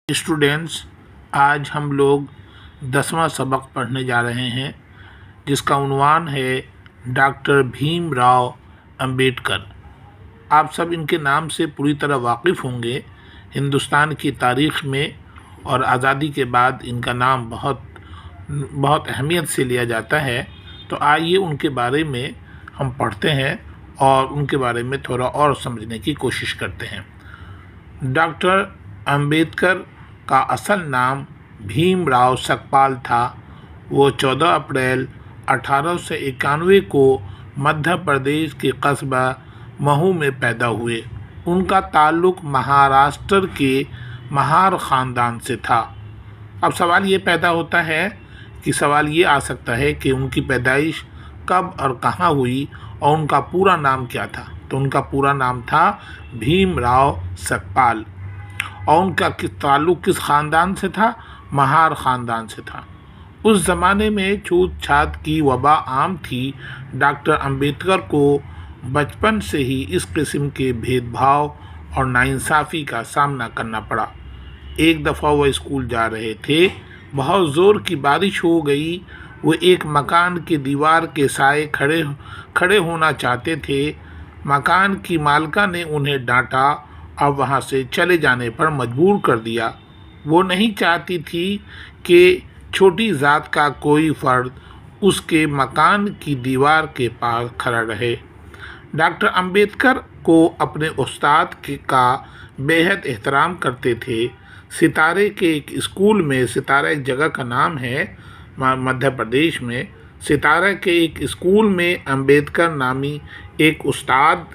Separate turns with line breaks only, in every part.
Students, آج ہم لوگ 10واں سبق پڑھنے جا رہے ہیں جس کا عنوان ہے ڈاکٹر بھیم راؤ امبیڈکر۔ آپ سب ان کے نام سے پوری طرح واقف ہوں گے۔ ہندوستان کی تاریخ میں اور آزادی کے بعد ان کا نام بہت اہمیت سے لیا جاتا ہے۔ تو آئیے ان کے بارے میں ہم پڑھتے ہیں اور ان کے بارے میں تھوڑا اور سمجھنے کی کوشش کرتے ہیں۔ ڈاکٹر امبیڈکر کا اصل نام بھیم راؤ سکپال تھا۔ وہ 14 اپریل 1891 کو مدھیہ پردیش کے قصبہ مہو میں پیدا ہوئے۔ ان کا تعلق مہاراشٹر کے مہار خاندان سے تھا۔ اب سوال یہ پیدا ہوتا ہے کہ سوال یہ آ سکتا ہے کہ ان کی پیدائش کب اور کہاں ہوئی اور ان کا پورا نام کیا تھا؟ تو ان کا پورا نام تھا بھیم راؤ سکپال۔ اور ان کا تعلق کس خاندان سے تھا؟ مہار خاندان سے تھا۔ اس زمانے میں چھوت چھات کی وبا عام تھی۔ ڈاکٹر امبیڈکر کو بچپن سے ہی اس قسم کے بھید بھاؤ اور ناانصافی کا سامنا کرنا پڑا۔ ایک دفعہ وہ اسکول جا رہے تھے، بہت زور کی بارش ہو گئی۔ وہ ایک مکان کی دیوار کے سائے کھڑے ہونا چاہتے تھے۔ مکان کی مالکہ نے انہیں ڈانٹا اور وہاں سے چلے جانے پر مجبور کر دیا۔ وہ نہیں چاہتی تھی کہ چھوٹی ذات کا کوئی فرد اس کے مکان کی دیوار کے پاس کھڑا رہے۔ ڈاکٹر امبیڈکر کو اپنے استاد کا بے حد احترام کرتے تھے۔ ستارے کے ایک اسکول میں، ستارہ ایک جگہ کا نام ہے مدھیہ پردیش میں، ستارہ کے ایک اسکول میں امبیڈکر نامی ایک استاد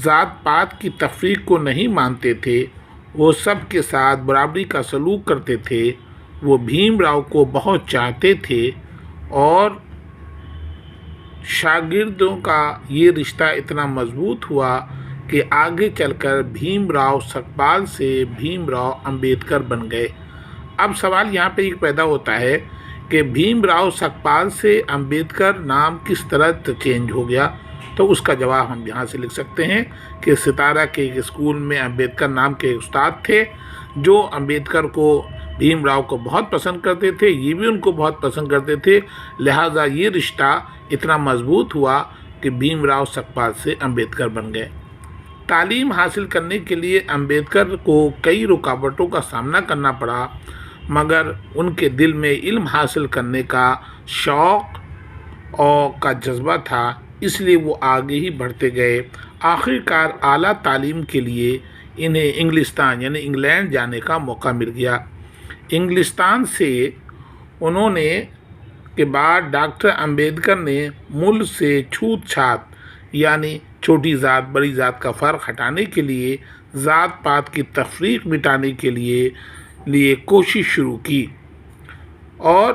ذات پات کی تفریق کو نہیں مانتے تھے۔ وہ سب کے ساتھ برابری کا سلوک کرتے تھے۔ وہ بھیم راؤ کو بہت چاہتے تھے اور شاگردوں کا یہ رشتہ اتنا مضبوط ہوا کہ آگے چل کر بھیم راؤ سکپال سے بھیم راؤ امبیڈکر بن گئے۔ اب سوال یہاں پہ ایک پیدا ہوتا ہے کہ بھیم راؤ سکپال سے امبیڈکر نام کس طرح چینج ہو گیا؟ تو اس کا جواب ہم یہاں سے لکھ سکتے ہیں کہ ستارہ کے ایک اسکول میں امبیڈکر نام کے استاد تھے جو امبیڈکر کو، بھیم راؤ کو بہت پسند کرتے تھے، یہ بھی ان کو بہت پسند کرتے تھے، لہٰذا یہ رشتہ اتنا مضبوط ہوا کہ بھیم راؤ سکپال سے امبیڈکر بن گئے۔ تعلیم حاصل کرنے کے لیے امبیڈکر کو کئی رکاوٹوں کا سامنا کرنا پڑا، مگر ان کے دل میں علم حاصل کرنے کا شوق اور کا جذبہ تھا، اس لیے وہ آگے ہی بڑھتے گئے۔ آخر کار اعلیٰ تعلیم کے لیے انہیں انگلستان یعنی انگلینڈ جانے کا موقع مل گیا۔ انگلستان سے انہوں نے کے بعد ڈاکٹر امبیڈکر نے ملک سے چھوت چھات یعنی چھوٹی ذات بڑی ذات کا فرق ہٹانے کے لیے، ذات پات کی تفریق مٹانے کے لیے کوشش شروع کی، اور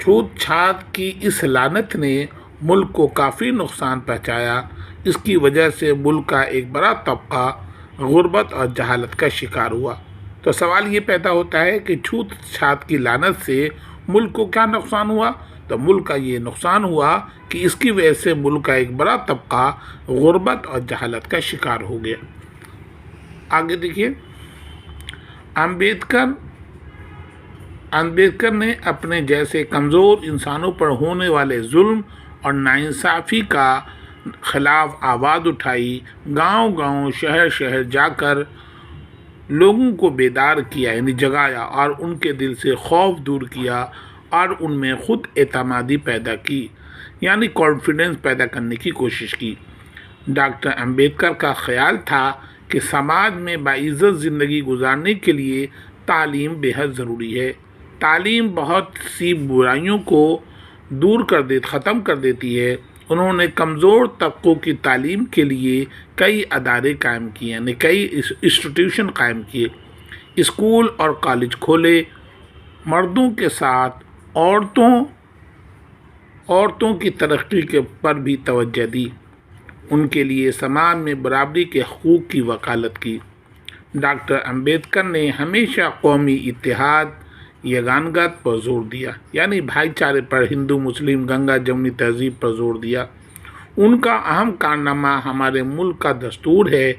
چھوت چھات کی اس لعنت نے ملک کو کافی نقصان پہنچایا۔ اس کی وجہ سے ملک کا ایک بڑا طبقہ غربت اور جہالت کا شکار ہوا۔ تو سوال یہ پیدا ہوتا ہے کہ چھوت چھات کی لعنت سے ملک کو کیا نقصان ہوا؟ تو ملک کا یہ نقصان ہوا کہ اس کی وجہ سے ملک کا ایک بڑا طبقہ غربت اور جہالت کا شکار ہو گیا۔ آگے دیکھیے، امبیڈکر نے اپنے جیسے کمزور انسانوں پر ہونے والے ظلم اور ناانصافی کا خلاف آواز اٹھائی۔ گاؤں گاؤں، شہر شہر جا کر لوگوں کو بیدار کیا یعنی جگایا، اور ان کے دل سے خوف دور کیا اور ان میں خود اعتمادی پیدا کی یعنی کانفیڈنس پیدا کرنے کی کوشش کی۔ ڈاکٹر امبیڈکر کا خیال تھا کہ سماج میں باعزت زندگی گزارنے کے لیے تعلیم بے حد ضروری ہے۔ تعلیم بہت سی برائیوں کو ختم کر دیتی ہے۔ انہوں نے کمزور طبقوں کی تعلیم کے لیے کئی ادارے قائم کیے یعنی کئی انسٹیٹیوشن قائم کیے، اسکول اور کالج کھولے، مردوں کے ساتھ عورتوں کی ترقی پر بھی توجہ دی، ان کے لیے سماج میں برابری کے حقوق کی وکالت کی۔ ڈاکٹر امبیڈکر نے ہمیشہ قومی اتحاد، یگانگت پر زور دیا یعنی بھائی چارے پر، ہندو مسلم گنگا جمنی تہذیب پر زور دیا۔ ان کا اہم کارنامہ ہمارے ملک کا دستور ہے۔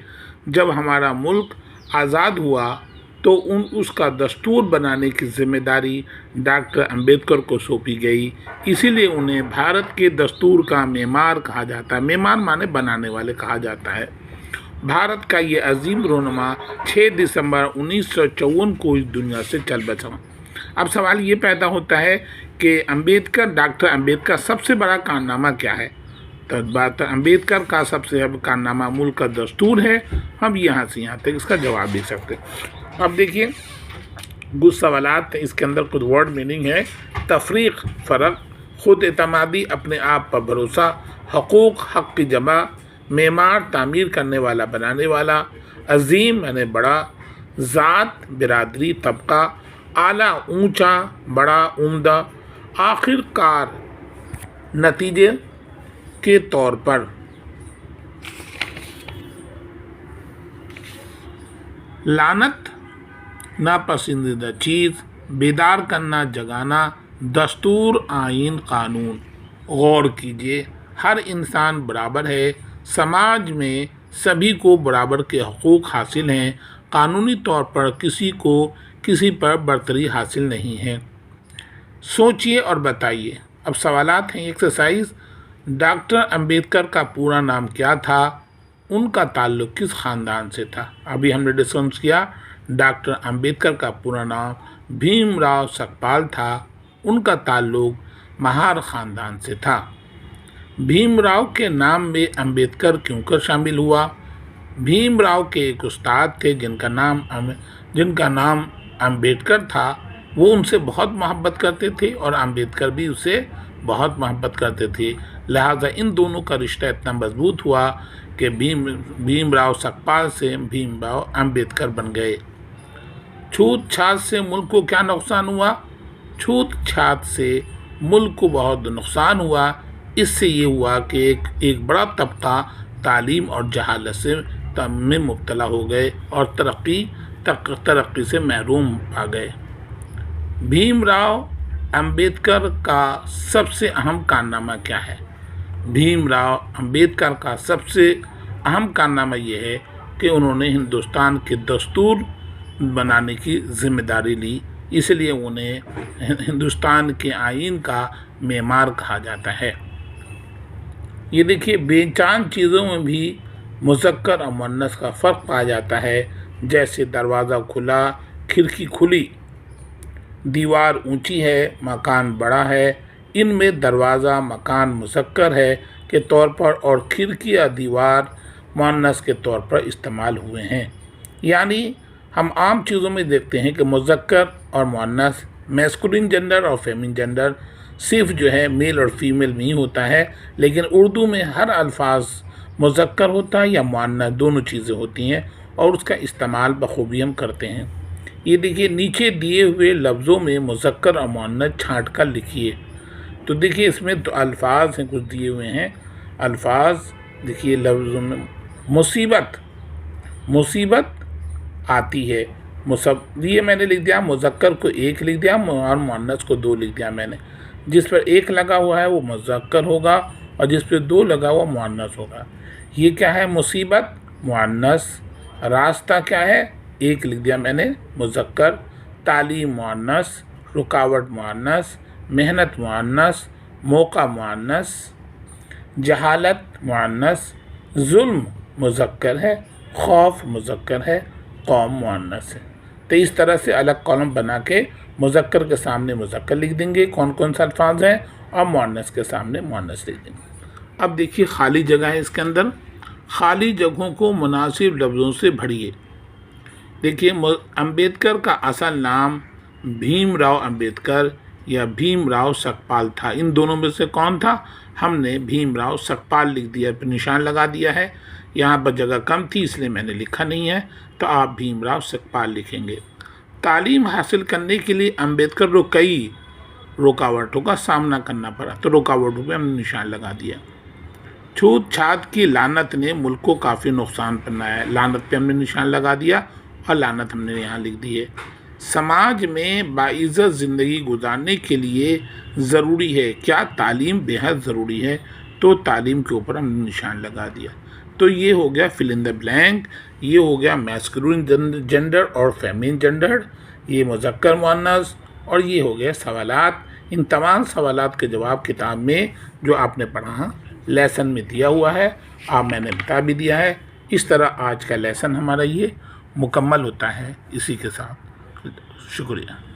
جب ہمارا ملک آزاد ہوا تو اس کا دستور بنانے کی ذمہ داری ڈاکٹر امبیڈکر کو سونپی گئی، اسی لیے انہیں بھارت کے دستور کا معمار کہا جاتا ہے۔ معمار مانے بنانے والے کہا جاتا ہے۔ بھارت کا یہ عظیم رہنما 6 دسمبر 1954 کو اس دنیا سے چل بسا۔ اب سوال یہ پیدا ہوتا ہے کہ ڈاکٹر امبیڈکر سب سے بڑا کارنامہ کیا ہے؟ تو ڈاکٹر امبیڈکر کا سب سے بڑا کارنامہ ملک کا دستور ہے۔ ہم یہاں سے یہاں تک اس کا جواب دے سکتے ہیں۔ اب دیکھیے کچھ سوالات، اس کے اندر کچھ ورڈ میننگ ہے۔ تفریق، فرق، خود اعتمادی، اپنے آپ پر بھروسہ، حقوق، حق کی جمع، معمار، تعمیر کرنے والا، بنانے والا، عظیم یعنی بڑا، ذات، برادری، طبقہ، اعلیٰ، اونچا، بڑا، عمدہ، آخر کار، نتیجے کے طور پر۔ لعنت، ناپسندیدہ چیز، بیدار کرنا، جگانا، دستور، آئین، قانون۔ غور کیجیے، ہر انسان برابر ہے، سماج میں سبھی کو برابر کے حقوق حاصل ہیں، قانونی طور پر کسی کو کسی پر برتری حاصل نہیں ہے۔ سوچئے اور بتائیے۔ اب سوالات ہیں، ایکسرسائز۔ ڈاکٹر امبیڈکر کا پورا نام کیا تھا؟ ان کا تعلق کس خاندان سے تھا؟ ابھی ہم نے ڈسکس کیا، ڈاکٹر امبیڈکر کا پورا نام بھیم راؤ سکپال تھا، ان کا تعلق مہار خاندان سے تھا۔ بھیم راؤ کے نام میں امبیڈکر کیوں کر شامل ہوا؟ بھیم راؤ کے ایک استاد تھے جن کا نام امبیڈکر تھا، وہ ان سے بہت محبت کرتے تھے اور امبیڈکر بھی اسے بہت محبت کرتے تھے، لہٰذا ان دونوں کا رشتہ اتنا مضبوط ہوا کہ بھیم راؤ سکپال سے بھیم راؤ امبیڈکر بن گئے۔ چھوت چھات سے ملک کو کیا نقصان ہوا؟ چھوت چھات سے ملک کو بہت نقصان ہوا۔ اس سے یہ ہوا کہ ایک بڑا طبقہ تعلیم اور جہالت میں مبتلا ہو گئے اور ترقی سے محروم آ گئے۔ بھیم راؤ امبیڈکر کا سب سے اہم کارنامہ کیا ہے؟ بھیم راؤ امبیڈکر کا سب سے اہم کارنامہ یہ ہے کہ انہوں نے ہندوستان کے دستور بنانے کی ذمہ داری لی، اس لیے انہیں ہندوستان کے آئین کا معمار کہا جاتا ہے۔ یہ دیکھیے، بے جان چیزوں میں بھی مذکر اور مؤنث کا فرق پایا جاتا ہے، جیسے دروازہ کھلا، کھڑکی کھلی، دیوار اونچی ہے، مکان بڑا ہے۔ ان میں دروازہ مکان مذکر ہے کے طور پر اور کھڑکی یا دیوار مؤنث کے طور پر استعمال ہوئے ہیں۔ یعنی ہم عام چیزوں میں دیکھتے ہیں کہ مذکر اور مؤنث، میسکولین جنڈر اور فیمین جنڈر صرف جو ہے میل اور فیمیل میں ہی ہوتا ہے، لیکن اردو میں ہر الفاظ مذکر ہوتا ہے یا مؤنث، دونوں چیزیں ہوتی ہیں اور اس کا استعمال بخوبی ہم کرتے ہیں۔ یہ دیکھیے، نیچے دیے ہوئے لفظوں میں مذکر اور مؤنث چھانٹ کر لکھیے۔ تو دیکھیے اس میں تو الفاظ ہیں، کچھ دیے ہوئے ہیں الفاظ۔ دیکھیے لفظوں میں مصیبت آتی ہے، یہ میں نے لکھ دیا، مذکر کو 1 لکھ دیا اور مؤنث کو 2 لکھ دیا میں نے۔ جس پر 1 لگا ہوا ہے وہ مذکر ہوگا اور جس پر 2 لگا ہوا مؤنث ہوگا۔ یہ کیا ہے؟ مصیبت مؤنث۔ راستہ کیا ہے؟ 1 لکھ دیا میں نے، مذکر۔ تعلیم مؤنث، رکاوٹ مؤنث، محنت مؤنث، موقع مؤنث، جہالت مؤنث، ظلم مذکر ہے، خوف مذکر ہے، قوم مؤنث ہے۔ تو اس طرح سے الگ کالم بنا کے مذکر کے سامنے مذکر لکھ دیں گے کون کون سے الفاظ ہیں، اور مؤنث کے سامنے مؤنث لکھ دیں گے۔ اب دیکھیے خالی جگہ ہے اس کے اندر، خالی جگہوں کو مناسب لفظوں سے بھریے۔ دیکھیے، امبیڈکر کا اصل نام بھیم راؤ امبیڈکر یا بھیم راؤ سکپال تھا۔ ان دونوں میں سے کون تھا؟ ہم نے بھیم راؤ سکپال لکھ دیا، پھر نشان لگا دیا ہے۔ یہاں پر جگہ کم تھی اس لیے میں نے لکھا نہیں ہے، تو آپ بھیم راؤ سکپال لکھیں گے۔ تعلیم حاصل کرنے کے لیے امبیڈکر کو کئی رکاوٹوں کا سامنا کرنا پڑا، تو رکاوٹوں پہ ہم نے نشان لگا دیا۔ چھوت چھات کی لعنت نے ملک کو کافی نقصان پہنچایا، لعنت پہ ہم نے نشان لگا دیا اور لعنت ہم نے یہاں لکھ دی ہے۔ سماج میں باعزت زندگی گزارنے کے لیے ضروری ہے کیا؟ تعلیم بے حد ضروری ہے، تو تعلیم کے اوپر ہم نے نشان لگا دیا۔ تو یہ ہو گیا فل ان دا بلینک، یہ ہو گیا میسکولین جینڈر اور فیمینین جینڈر، یہ مذکر مؤنث، اور یہ ہو گیا سوالات۔ ان تمام سوالات کے جواب کتاب میں جو آپ نے پڑھا لیسن میں دیا ہوا ہے، میں نے بتا بھی دیا ہے۔ اس طرح آج کا لیسن ہمارا یہ مکمل ہوتا ہے اسی کے ساتھ۔ شکریہ۔